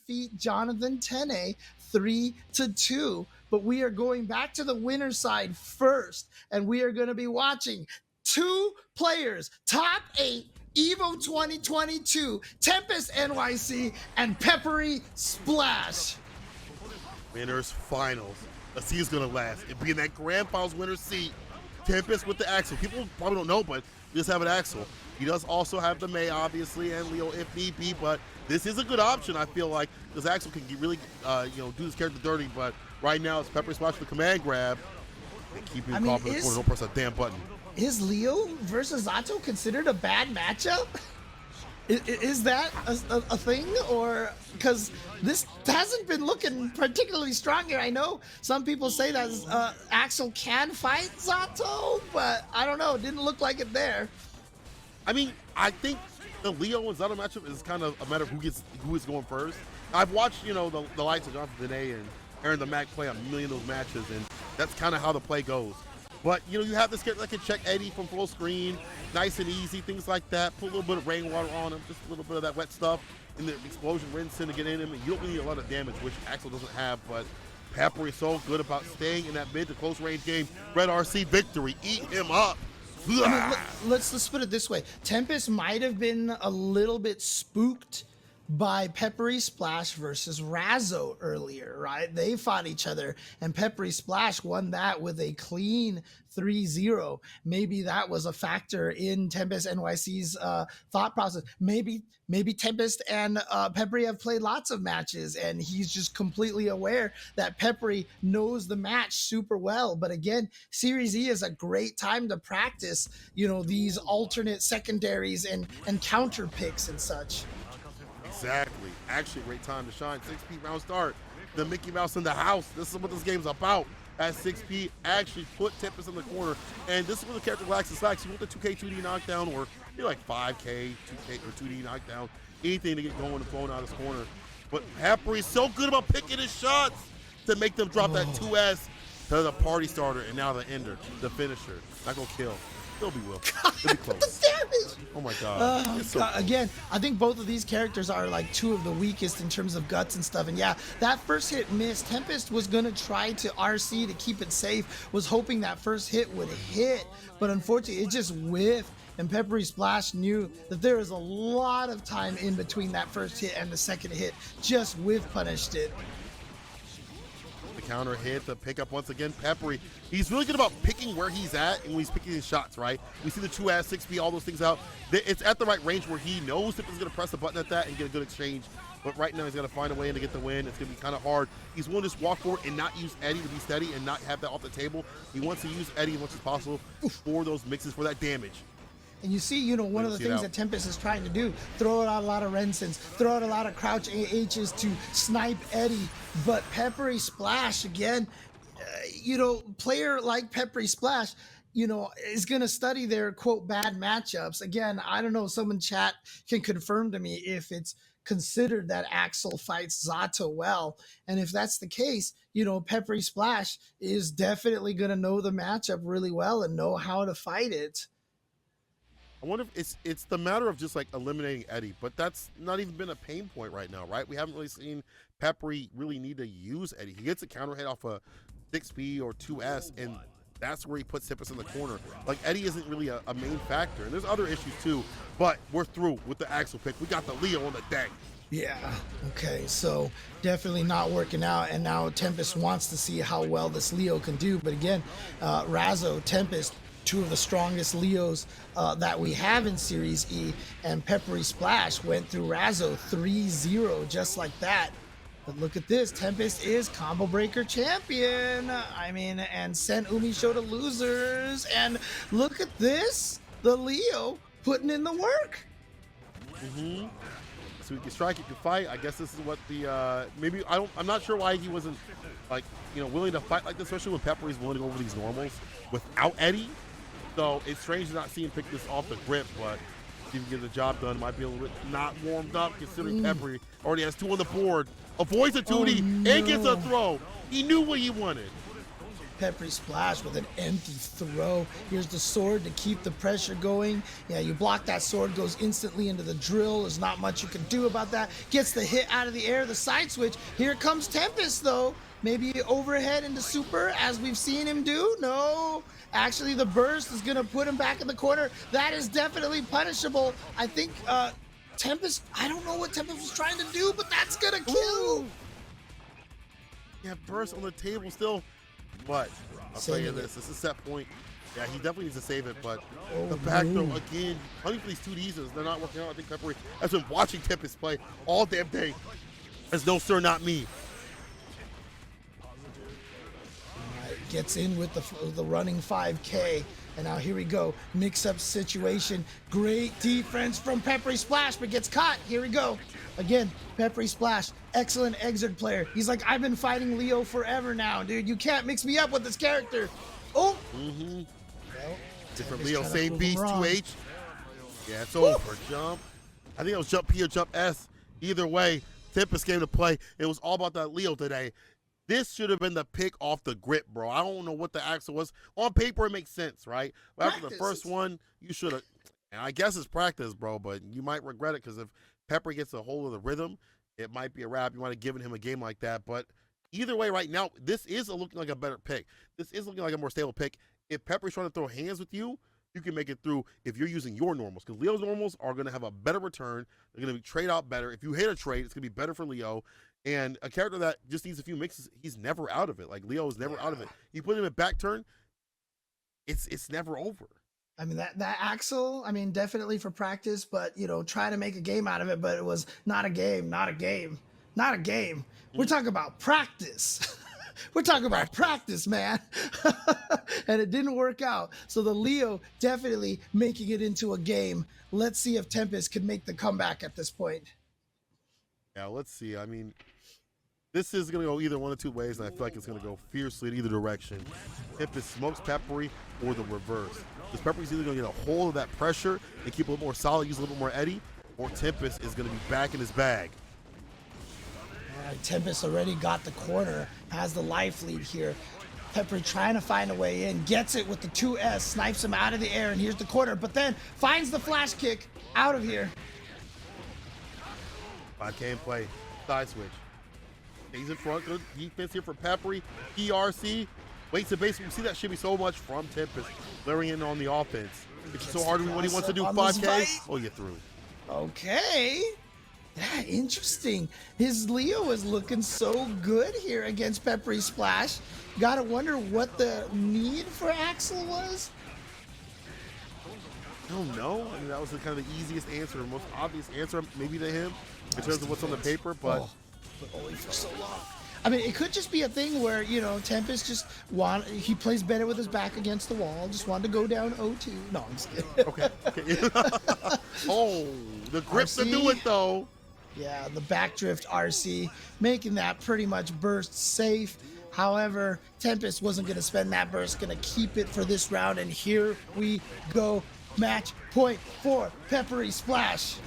defeat Jonathan Tene 3-2. But we are going back to the winner's side first, and we are going to be watching two players, top 8, EVO 2022, TempestNYC and PepperySplash. Winners finals. Let's see who's gonna last. It being that grand finals winner seat. Tempest with the Axel. People probably don't know, but he does have an Axel. He does also have the May, obviously, and Leo if need be. But this is a good option, I feel like, because Axel can really, do this character dirty. But right now, it's PepperySplash for command grab and keep him calm in the corner. Don't press a damn button. Is Leo versus Zato considered a bad matchup? Is that a thing? Or because this hasn't been looking particularly strong here. I know some people say that Axel can fight Zato, but I don't know. It didn't look like it there. I mean, I think the Leo and Zato matchup is kind of a matter of who is going first. I've watched, the likes of Jonathan Dene and Aaron the Mac play a million of those matches, and that's kind of how the play goes. But, you have this character that can check Eddie from full screen, nice and easy, things like that. Put a little bit of rainwater on him, just a little bit of that wet stuff, and the explosion rinse in to get in him. And you don't really need a lot of damage, which Axel doesn't have, but Peppery is so good about staying in that mid to close range game. Red RC victory, eat him up. I mean, let's put it this way. Tempest might have been a little bit spooked by PepperySplash versus Razzo earlier, right? They fought each other, and PepperySplash won that with a clean 3-0. Maybe that was a factor in TempestNYC's thought process. Maybe Tempest and Peppery have played lots of matches, and he's just completely aware that Peppery knows the match super well. But again, Series E is a great time to practice, these alternate secondaries and counter picks and such. Exactly. Actually, a great time to shine. 6P round start. The Mickey Mouse in the house. This is what this game's about. At 6P, actually put Tempest in the corner. And this is where the character relaxes facts. You want the 2K 2D knockdown, or like 5K, 2K, or 2D knockdown. Anything to get going and flowing out of this corner. But Peppery's so good about picking his shots to make them drop that 2S to the party starter, and now the ender, the finisher. Not gonna kill. Still be will. It'll be close. The damage! Oh my god. Again, I think both of these characters are like two of the weakest in terms of guts and stuff. And yeah, that first hit missed. Tempest was gonna try to RC to keep it safe, was hoping that first hit would hit, but unfortunately it just whiffed. And PepperySplash knew that there was a lot of time in between that first hit and the second hit. Just whiff punished it. The counter hit, the pickup once again. Peppery, he's really good about picking where he's at and when he's picking his shots, right? We see the 2S, 6B, all those things out. It's at the right range where he knows if he's going to press the button at that and get a good exchange. But right now he's got to find a way to get the win. It's going to be kind of hard. He's willing to just walk forward and not use Eddie to be steady and not have that off the table. He wants to use Eddie as much as possible for those mixes, for that damage. And you see, one of the things that Tempest is trying to do, throw out a lot of Rensons, throw out a lot of crouch AHs to snipe Eddie. But PepperySplash, again, player like PepperySplash, is going to study their, quote, bad matchups. Again, I don't know, someone chat can confirm to me if it's considered that Axel fights Zato well. And if that's the case, PepperySplash is definitely going to know the matchup really well and know how to fight it. I wonder if it's the matter of just like eliminating Eddie, but that's not even been a pain point right now, right? We haven't really seen Peppery really need to use Eddie. He gets a counter hit off a 6P or 2S, and that's where he puts Tempest in the corner. Like, Eddie isn't really a main factor, and there's other issues too, but we're through with the Axel pick. We got the Leo on the deck. Yeah, okay, so definitely not working out, and now Tempest wants to see how well this Leo can do. But again, Razzo, Tempest, two of the strongest Leos that we have in Series E, and PepperySplash went through Razzo 3-0 just like that. But look at this, Tempest is Combo Breaker champion. And sent Umisho to losers. And look at this, the Leo putting in the work. So he can strike, he can fight. I guess this is what the I'm not sure why he wasn't willing to fight like this, especially when Peppery's willing to go over these normals without Eddie. So it's strange to not see him pick this off the grip, but if he can get the job done, might be a little bit not warmed up considering Peppery already has 2 on the board, avoids a 2D, and gets a throw. He knew what he wanted. PepperySplash with an empty throw. Here's the sword to keep the pressure going. Yeah, you block that sword, goes instantly into the drill. There's not much you can do about that. Gets the hit out of the air, the side switch. Here comes Tempest though. Maybe overhead into super as we've seen him do. No, actually the burst is gonna put him back in the corner. That is definitely punishable. I think Tempest, I don't know what Tempest was trying to do, but that's gonna kill. Ooh. Yeah, burst on the table still. But I'll tell you this is set point. Yeah, he definitely needs to save it, but the back throw again, hunting for these 2Ds, they're not working out. I think Peppery has been watching Tempest play all damn day. As no sir, not me. Gets in with the running 5K, and now here we go, mix-up situation. Great defense from PepperySplash, but gets caught. Here we go again. PepperySplash, excellent exit player. He's like, I've been fighting Leo forever now, dude. You can't mix me up with this character. Oh, Well, different Tempest Leo, same beast, 2H. Yeah, it's over. Jump. I think it was jump P or jump S. Either way, Tempest came to play. It was all about that Leo today. This should have been the pick off the grip, bro. I don't know what the axle was. On paper, it makes sense, right? But after the first one, you should have. And I guess it's practice, bro, but you might regret it because if Pepper gets a hold of the rhythm, it might be a wrap. You might have given him a game like that. But either way, right now, this is looking like a better pick. This is looking like a more stable pick. If Pepper's trying to throw hands with you, you can make it through if you're using your normals. Because Leo's normals are going to have a better return. They're going to be trade out better. If you hit a trade, it's going to be better for Leo. And a character that just needs a few mixes, he's never out of it. Like Leo is never out of it. You put him in back turn, it's never over. I mean, that Axel, I mean, definitely for practice, but, you know, try to make a game out of it, but it was not a game, not a game, not a game. We're talking about practice. We're talking about practice, man. And it didn't work out. So the Leo definitely making it into a game. Let's see if Tempest can make the comeback at this point. Yeah, let's see. I mean, this is going to go either one of two ways, and I feel like it's going to go fiercely in either direction. Tempest smokes Peppery or the reverse. Because Peppery's either going to get a hold of that pressure and keep a little more solid, use a little more eddy, or Tempest is going to be back in his bag. All right, Tempest already got the corner, has the life lead here. Peppery trying to find a way in, gets it with the 2S, snipes him out of the air, and here's the corner, but then finds the flash kick out of here. 5K play, side switch. He's in front, good defense here for Peppery. ERC, waits to base. We see that should be so much from Tempest, layering in on the offense. It's so hard when he wants to do 5K. Oh, you're through. Okay. Yeah, interesting. His Leo is looking so good here against PepperySplash. Gotta wonder what the need for Axel was. I don't know. I mean, that was the kind of the easiest answer, the most obvious answer, maybe to him, in terms of what's on the paper, but only for so long. I mean, it could just be a thing where, you know, Tempest just he plays better with his back against the wall, just wanted to go down 0-2. No, I'm just kidding. Okay. Oh, the grips to do it, though. Yeah, the backdrift RC, making that pretty much burst safe. However, Tempest wasn't going to spend that burst, going to keep it for this round, and here we go. Match point for PepperySplash.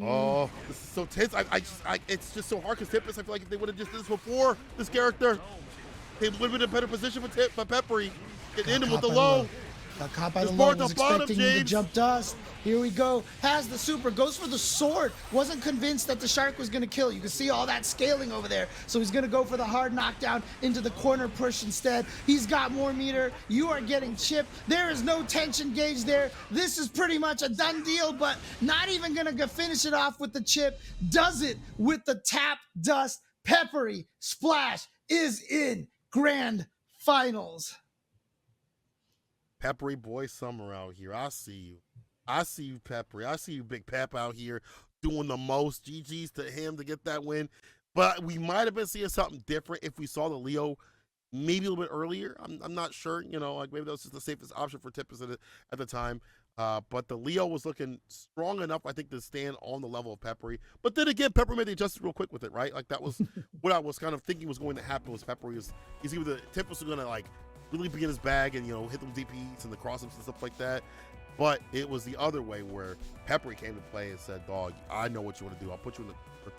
Oh, this is so tense. It's just so hard because Tempest, I feel like if they would have just did this before, this character, they would have been in a better position for Peppery. Get in him with the low. Got caught by the low, was expecting the jump dust. Here we go, has the super, goes for the sword. Wasn't convinced that the shark was gonna kill. You can see all that scaling over there. So he's gonna go for the hard knockdown into the corner push instead. He's got more meter, you are getting chipped. There is no tension gauge there. This is pretty much a done deal, but not even gonna finish it off with the chip. Does it with the tap dust. PepperySplash is in grand finals. Peppery boy summer out here. I see you. I see you, Peppery. I see you, Big Pep, out here doing the most. GG's to him to get that win. But we might have been seeing something different if we saw the Leo maybe a little bit earlier. I'm not sure. You know, like maybe that was just the safest option for Tempest at the time. But the Leo was looking strong enough, I think, to stand on the level of Peppery. But then again, Peppery made the adjustment real quick with it, right? Like that was what I was kind of thinking was going to happen. Was Peppery he's either Tempest was going to like really be in his bag and, you know, hit them DPs and the cross-ups and stuff like that. But it was the other way where Peppery came to play and said, dog, I know what you want to do. I'll put you in the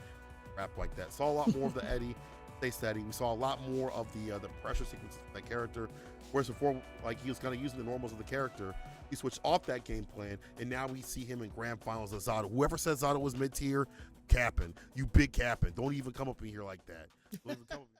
rap like that. Saw a lot more of the Eddie, stay steady. We saw a lot more of the pressure sequences of that character. Whereas before, like, he was kind of using the normals of the character. He switched off that game plan, and now we see him in grand finals as Zato. Whoever said Zato was mid-tier, capping. You big capping. Don't even come up in here like that. Don't even come up